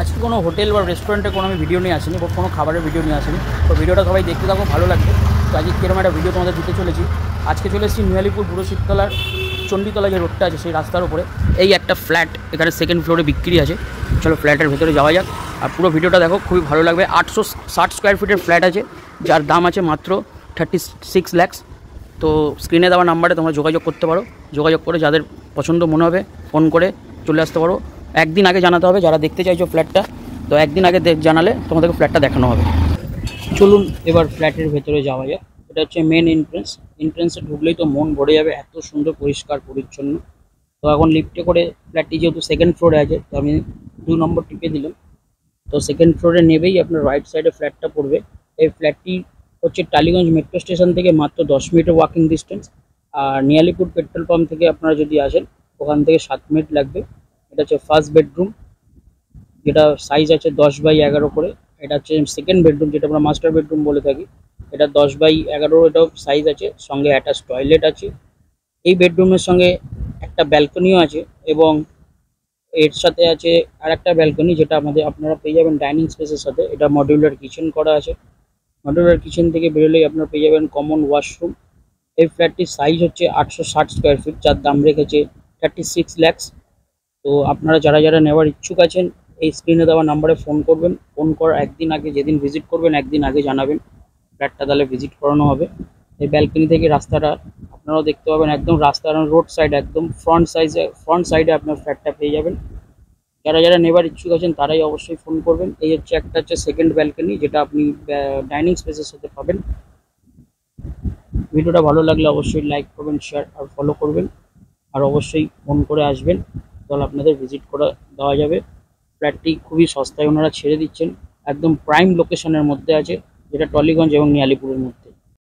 আজকে কোনো হোটেল বা রেস্টুরেন্টে কোনো আমি ভিডিও নিয়ে আসিনি বা কোনো খাবারের ভিডিও নিয়ে আসিনি। তো ভিডিওটা সবাই দেখতে থাকো, ভালো লাগবে। তো আজকে কীরকম একটা ভিডিও তোমাদের দিতে চলেছি। আজকে চলে এসেছি নিউ আলিপুর পুরো শিবতলার চণ্ডীতলা যে রোডটা আছে সেই রাস্তার উপরে এই একটা ফ্ল্যাট এখানে সেকেন্ড ফ্লোরে বিক্রি আছে। চলো ফ্ল্যাটের ভেতরে যাওয়া যাক, আর পুরো ভিডিওটা দেখো, খুবই ভালো লাগবে। 860 স্কোয়ার ফিটের ফ্ল্যাট আছে, যার দাম আছে মাত্র 36 lakhs। তো স্ক্রিনে দেওয়া নাম্বারে তোমরা যোগাযোগ করতে পারো, যোগাযোগ করে যাদের পছন্দ মনে হবে ফোন করে চলে আসতে পারো। একদিন আগে জানাতে হবে যারা দেখতে চাইছো ফ্ল্যাটটা, তো একদিন আগে জানালে তোমাদেরকে ফ্ল্যাটটা দেখানো হবে। চলুন এবার ফ্ল্যাটের ভেতরে যাওয়া যায়। এটা হচ্ছে মেন এন্ট্রেন্সে ঢুকলেই তো মন ভরে যাবে, এত সুন্দর পরিষ্কার পরিচ্ছন্ন। তো এখন লিফটে করে ফ্ল্যাটটি যেহেতু সেকেন্ড ফ্লোরে আছে, তো আমি 2 নম্বর টিপে দিলাম। তো সেকেন্ড ফ্লোরে নেবেই আপনার রাইট সাইডে ফ্ল্যাটটা পড়বে। এই ফ্ল্যাটটি হচ্ছে টালিগঞ্জ মেট্রো স্টেশন থেকে মাত্র 10 মিনিটের ওয়াকিং ডিস্টেন্স। আর নিয়ালিপুর পেট্রোল পাম্প থেকে আপনারা যদি আসেন ওখান থেকে 7 মিনিট লাগবে। এটা হচ্ছে ফার্স্ট বেডরুম, যেটা সাইজ আছে 10x11 করে। এটা হচ্ছে সেকেন্ড বেডরুম, যেটা আমরা মাস্টার বেডরুম বলে থাকি। এটা 10x11, এটাও সাইজ আছে, সঙ্গে অ্যাটাচ টয়লেট আছে। এই বেডরুমের সঙ্গে একটা ব্যালকনিও আছে, এবং এর সাথে আছে আর একটা ব্যালকনি, যেটা আপনারা পেয়ে যাবেন ডাইনিং স্পেসের সাথে। এটা মডিউলার কিচেন করা আছে। মডিউলার কিচেন থেকে বেরোলেই আপনারা পেয়ে যাবেন কমন ওয়াশরুম। এই ফ্ল্যাটটির সাইজ হচ্ছে 860 স্কোয়ার ফিট, যার দাম রেখেছে 36 lakhs। তো আপনারা যারা যারা নেওয়ার ইচ্ছুক আছেন এই স্ক্রিনে দেওয়া নাম্বারে ফোন করবেন। ফোন করার একদিন আগে, যেদিন ভিজিট করবেন একদিন আগে জানাবেন, ফ্ল্যাটটা তাহলে ভিজিট করানো হবে। এই ব্যালকনি থেকে রাস্তাটা আপনারাও দেখতে পাবেন, একদম রাস্তার রোড সাইড, একদম ফ্রন্ট সাইডে আপনার ফ্ল্যাটটা পেয়ে যাবেন। যারা যারা নেবার ইচ্ছুক আছেন তারাই অবশ্যই ফোন করবেন। এই হচ্ছে একটা হচ্ছে সেকেন্ড ব্যালকনি, যেটা আপনি ডাইনিং স্পেসের সাথে পাবেন। ভিডিওটা ভালো লাগলে অবশ্যই লাইক করবেন, শেয়ার আর ফলো করবেন, আর অবশ্যই ফোন করে আসবেন, তাহলে আপনাদের ভিজিট করে দেওয়া যাবে। ফ্ল্যাটটি খুবই সস্তায় ওনারা ছেড়ে দিচ্ছেন, একদম প্রাইম লোকেশনের মধ্যে আছে, যেটা টলিগঞ্জ এবং নিয়ালিপুরের মধ্যে।